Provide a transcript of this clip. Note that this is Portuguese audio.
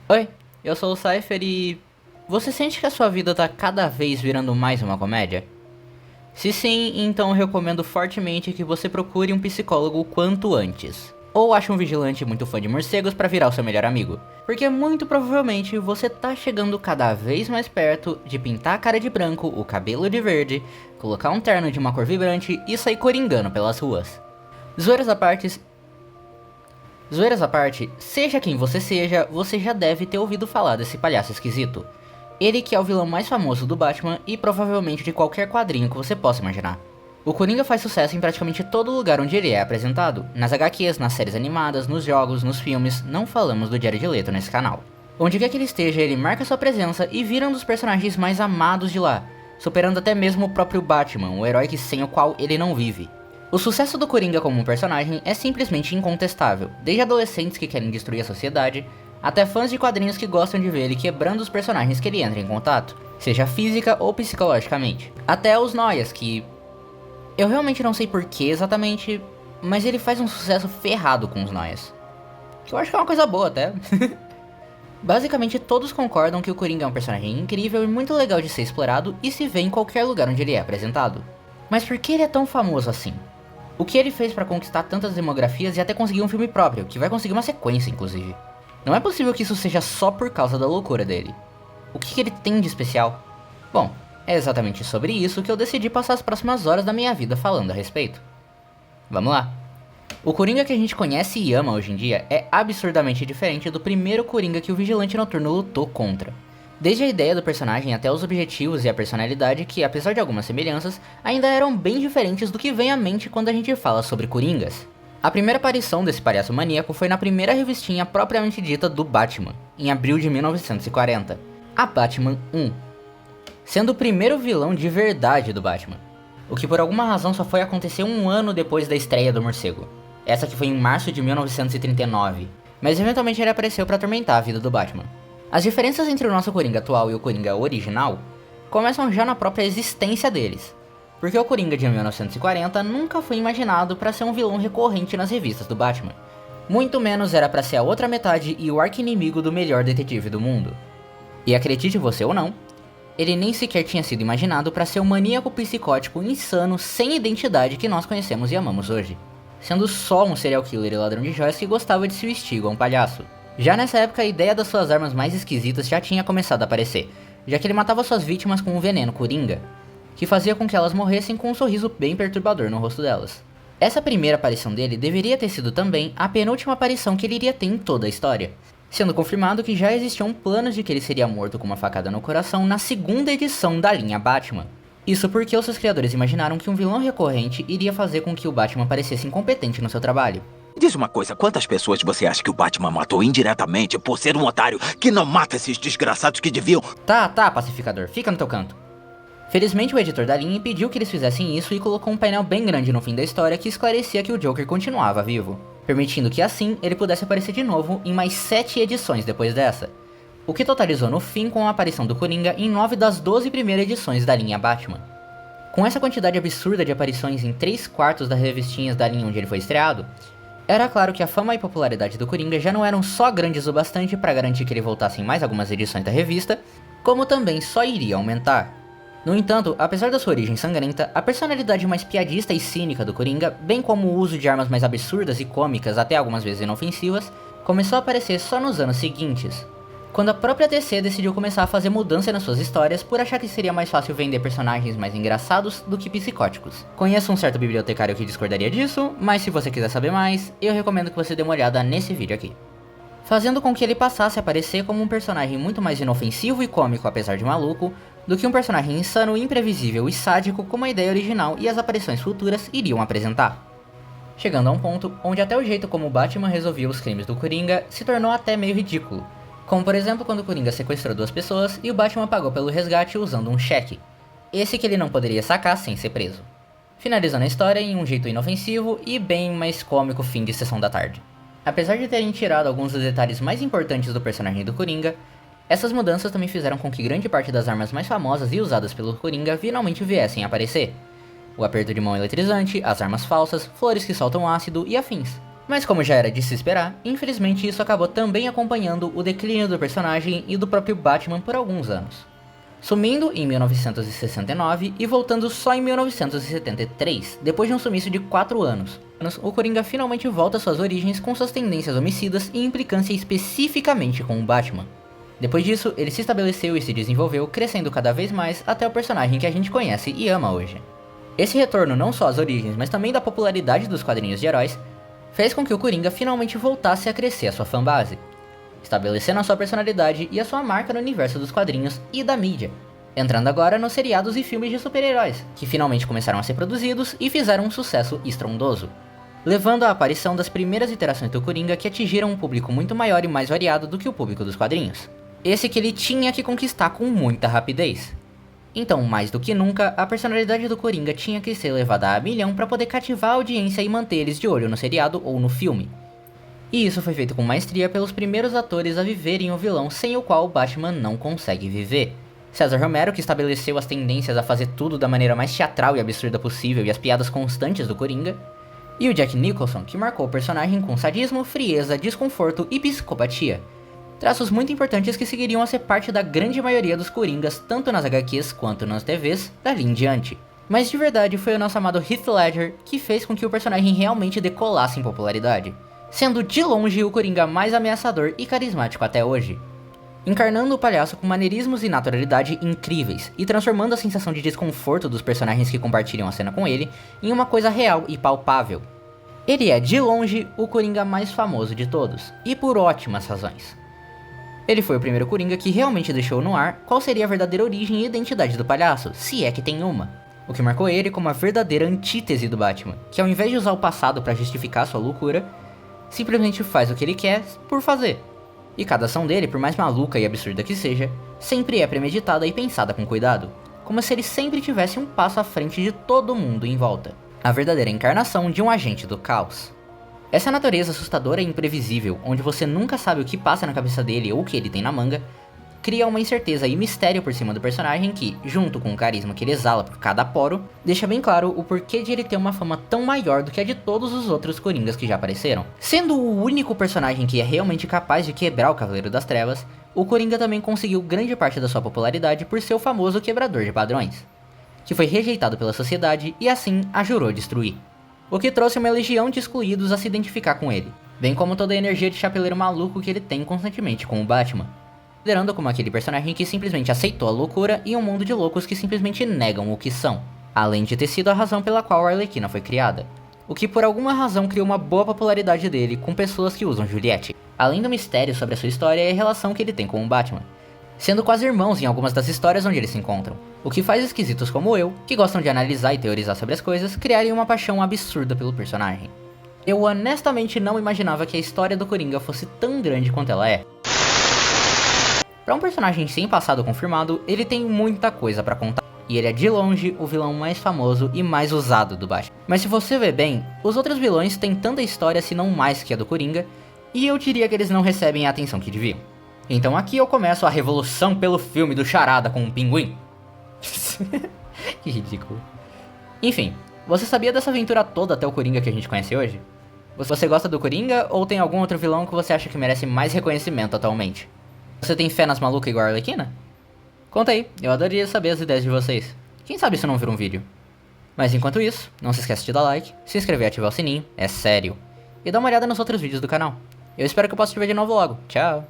Oi, eu sou o Cypher e... Você sente que a sua vida tá cada vez virando mais uma comédia? Se sim, então eu recomendo fortemente que você procure um psicólogo o quanto antes. Ou ache um vigilante muito fã de morcegos pra virar o seu melhor amigo. Porque muito provavelmente você tá chegando cada vez mais perto de pintar a cara de branco, o cabelo de verde, colocar um terno de uma cor vibrante e sair coringando pelas ruas. Zoeiras à parte, Zoeiras à parte, seja quem você já deve ter ouvido falar desse palhaço esquisito. Ele que é o vilão mais famoso do Batman e provavelmente de qualquer quadrinho que você possa imaginar. O Coringa faz sucesso em praticamente todo lugar onde ele é apresentado, nas HQs, nas séries animadas, nos jogos, nos filmes, não falamos do Jared Leto nesse canal. Onde quer que ele esteja, ele marca sua presença e vira um dos personagens mais amados de lá, superando até mesmo o próprio Batman, o herói sem o qual ele não vive. O sucesso do Coringa como um personagem é simplesmente incontestável, desde adolescentes que querem destruir a sociedade, até fãs de quadrinhos que gostam de ver ele quebrando os personagens que ele entra em contato, seja física ou psicologicamente. Até os noias, que... eu realmente não sei porquê exatamente, mas ele faz um sucesso ferrado com os noias. Que eu acho que é uma coisa boa até. Basicamente todos concordam que o Coringa é um personagem incrível e muito legal de ser explorado e se vê em qualquer lugar onde ele é apresentado. Mas por que ele é tão famoso assim? O que ele fez pra conquistar tantas demografias e até conseguir um filme próprio, que vai conseguir uma sequência inclusive? Não é possível que isso seja só por causa da loucura dele. O que ele tem de especial? Bom, é exatamente sobre isso que eu decidi passar as próximas horas da minha vida falando a respeito. Vamos lá! O Coringa que a gente conhece e ama hoje em dia é absurdamente diferente do primeiro Coringa que o Vigilante Noturno lutou contra. Desde a ideia do personagem até os objetivos e a personalidade que, apesar de algumas semelhanças, ainda eram bem diferentes do que vem à mente quando a gente fala sobre Coringas. A primeira aparição desse palhaço maníaco foi na primeira revistinha propriamente dita do Batman, em abril de 1940, a Batman 1, sendo o primeiro vilão de verdade do Batman, o que por alguma razão só foi acontecer um ano depois da estreia do Morcego, essa que foi em março de 1939, mas eventualmente ele apareceu para atormentar a vida do Batman. As diferenças entre o nosso Coringa atual e o Coringa original começam já na própria existência deles, porque o Coringa de 1940 nunca foi imaginado para ser um vilão recorrente nas revistas do Batman, muito menos era para ser a outra metade e o arqui-inimigo do melhor detetive do mundo. E acredite você ou não, ele nem sequer tinha sido imaginado para ser o maníaco psicótico insano sem identidade que nós conhecemos e amamos hoje, sendo só um serial killer e ladrão de joias que gostava de se vestir igual um palhaço. Já nessa época a ideia das suas armas mais esquisitas já tinha começado a aparecer, já que ele matava suas vítimas com um veneno coringa, que fazia com que elas morressem com um sorriso bem perturbador no rosto delas. Essa primeira aparição dele deveria ter sido também a penúltima aparição que ele iria ter em toda a história, sendo confirmado que já existiam planos de que ele seria morto com uma facada no coração na segunda edição da linha Batman. Isso porque os seus criadores imaginaram que um vilão recorrente iria fazer com que o Batman parecesse incompetente no seu trabalho. Diz uma coisa, quantas pessoas você acha que o Batman matou indiretamente por ser um otário que não mata esses desgraçados que deviam... Tá, pacificador, fica no teu canto. Felizmente o editor da linha impediu que eles fizessem isso e colocou um painel bem grande no fim da história que esclarecia que o Joker continuava vivo, permitindo que assim ele pudesse aparecer de novo em mais 7 edições depois dessa, o que totalizou no fim com a aparição do Coringa em 9 das 12 primeiras edições da linha Batman. Com essa quantidade absurda de aparições em 3/4 das revistinhas da linha onde ele foi estreado, era claro que a fama e popularidade do Coringa já não eram só grandes o bastante para garantir que ele voltasse em mais algumas edições da revista, como também só iria aumentar. No entanto, apesar da sua origem sangrenta, a personalidade mais piadista e cínica do Coringa, bem como o uso de armas mais absurdas e cômicas, até algumas vezes inofensivas, começou a aparecer só nos anos seguintes, quando a própria DC decidiu começar a fazer mudança nas suas histórias por achar que seria mais fácil vender personagens mais engraçados do que psicóticos. Conheço um certo bibliotecário que discordaria disso, mas se você quiser saber mais, eu recomendo que você dê uma olhada nesse vídeo aqui. Fazendo com que ele passasse a aparecer como um personagem muito mais inofensivo e cômico apesar de maluco, do que um personagem insano, imprevisível e sádico como a ideia original e as aparições futuras iriam apresentar. Chegando a um ponto onde até o jeito como o Batman resolvia os crimes do Coringa se tornou até meio ridículo, como por exemplo quando o Coringa sequestrou 2 pessoas e o Batman pagou pelo resgate usando um cheque, esse que ele não poderia sacar sem ser preso, finalizando a história em um jeito inofensivo e bem mais cômico fim de sessão da tarde. Apesar de terem tirado alguns dos detalhes mais importantes do personagem do Coringa, essas mudanças também fizeram com que grande parte das armas mais famosas e usadas pelo Coringa finalmente viessem a aparecer. O aperto de mão eletrizante, as armas falsas, flores que soltam ácido e afins. Mas como já era de se esperar, infelizmente isso acabou também acompanhando o declínio do personagem e do próprio Batman por alguns anos. Sumindo em 1969 e voltando só em 1973, depois de um sumiço de 4 anos. O Coringa finalmente volta às suas origens com suas tendências homicidas e implicância especificamente com o Batman. Depois disso, ele se estabeleceu e se desenvolveu, crescendo cada vez mais até o personagem que a gente conhece e ama hoje. Esse retorno não só às origens, mas também da popularidade dos quadrinhos de heróis, fez com que o Coringa finalmente voltasse a crescer a sua fanbase, estabelecendo a sua personalidade e a sua marca no universo dos quadrinhos e da mídia, entrando agora nos seriados e filmes de super-heróis, que finalmente começaram a ser produzidos e fizeram um sucesso estrondoso, levando à aparição das primeiras iterações do Coringa que atingiram um público muito maior e mais variado do que o público dos quadrinhos. Esse que ele tinha que conquistar com muita rapidez. Então, mais do que nunca, a personalidade do Coringa tinha que ser levada a milhão para poder cativar a audiência e manter eles de olho no seriado ou no filme. E isso foi feito com maestria pelos primeiros atores a viverem o vilão sem o qual o Batman não consegue viver. César Romero, que estabeleceu as tendências a fazer tudo da maneira mais teatral e absurda possível e as piadas constantes do Coringa. E o Jack Nicholson, que marcou o personagem com sadismo, frieza, desconforto e psicopatia. Traços muito importantes que seguiriam a ser parte da grande maioria dos Coringas, tanto nas HQs quanto nas TVs, dali em diante. Mas de verdade foi o nosso amado Heath Ledger que fez com que o personagem realmente decolasse em popularidade, sendo de longe o Coringa mais ameaçador e carismático até hoje, encarnando o palhaço com maneirismos e naturalidade incríveis, e transformando a sensação de desconforto dos personagens que compartilham a cena com ele em uma coisa real e palpável. Ele é, de longe, o Coringa mais famoso de todos, e por ótimas razões. Ele foi o primeiro Coringa que realmente deixou no ar qual seria a verdadeira origem e identidade do palhaço, se é que tem uma. O que marcou ele como a verdadeira antítese do Batman, que ao invés de usar o passado para justificar sua loucura, simplesmente faz o que ele quer por fazer. E cada ação dele, por mais maluca e absurda que seja, sempre é premeditada e pensada com cuidado, como se ele sempre tivesse um passo à frente de todo mundo em volta. A verdadeira encarnação de um agente do caos. Essa natureza assustadora e imprevisível, onde você nunca sabe o que passa na cabeça dele ou o que ele tem na manga, cria uma incerteza e mistério por cima do personagem que, junto com o carisma que ele exala por cada poro, deixa bem claro o porquê de ele ter uma fama tão maior do que a de todos os outros Coringas que já apareceram. Sendo o único personagem que é realmente capaz de quebrar o Cavaleiro das Trevas, o Coringa também conseguiu grande parte da sua popularidade por ser o famoso quebrador de padrões, que foi rejeitado pela sociedade e assim a jurou destruir. O que trouxe uma legião de excluídos a se identificar com ele, bem como toda a energia de chapeleiro maluco que ele tem constantemente com o Batman, considerando como aquele personagem que simplesmente aceitou a loucura e um mundo de loucos que simplesmente negam o que são, além de ter sido a razão pela qual a Arlequina foi criada, o que por alguma razão criou uma boa popularidade dele com pessoas que usam Juliette, além do mistério sobre a sua história e a relação que ele tem com o Batman, sendo quase irmãos em algumas das histórias onde eles se encontram, o que faz esquisitos como eu, que gostam de analisar e teorizar sobre as coisas, criarem uma paixão absurda pelo personagem. Eu honestamente não imaginava que a história do Coringa fosse tão grande quanto ela é. Para um personagem sem passado confirmado, ele tem muita coisa para contar, e ele é de longe o vilão mais famoso e mais usado do Batman. Mas se você ver bem, os outros vilões têm tanta história se não mais que a do Coringa, e eu diria que eles não recebem a atenção que deviam. Então aqui eu começo a revolução pelo filme do Charada com o Pinguim. Que ridículo. Enfim, você sabia dessa aventura toda até o Coringa que a gente conhece hoje? Você gosta do Coringa ou tem algum outro vilão que você acha que merece mais reconhecimento atualmente? Você tem fé nas malucas igual a Arlequina? Conta aí, eu adoraria saber as ideias de vocês. Quem sabe isso não vira um vídeo. Mas enquanto isso, não se esquece de dar like, se inscrever e ativar o sininho, é sério. E dá uma olhada nos outros vídeos do canal. Eu espero que eu possa te ver de novo logo. Tchau!